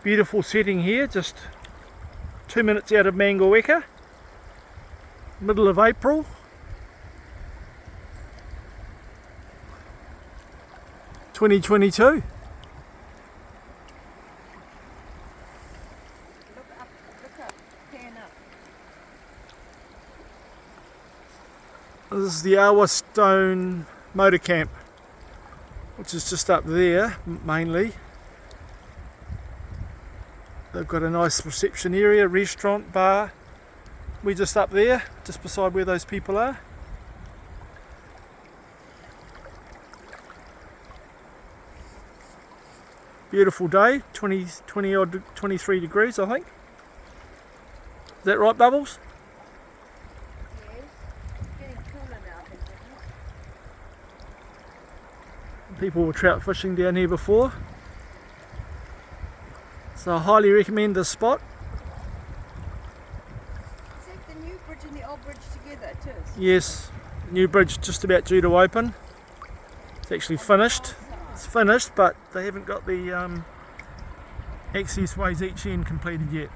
Beautiful setting here, just 2 minutes out of Mangaweka, middle of April. (2022). Look up, pan up. This is the Awastone motor camp, which is just up there mainly. They've got a nice reception area, restaurant, bar. We're just up there, just beside where those people are. Beautiful day, 20 odd, 23 degrees I think. Is that right, Bubbles? Yes. It's getting cooler now, I think, isn't it? People were trout fishing down here before. So I highly recommend this spot. Is that the new bridge and the old bridge together? It is. Yes, new bridge just about due to open. It's actually finished. It's finished, but they haven't got the access ways each end completed yet.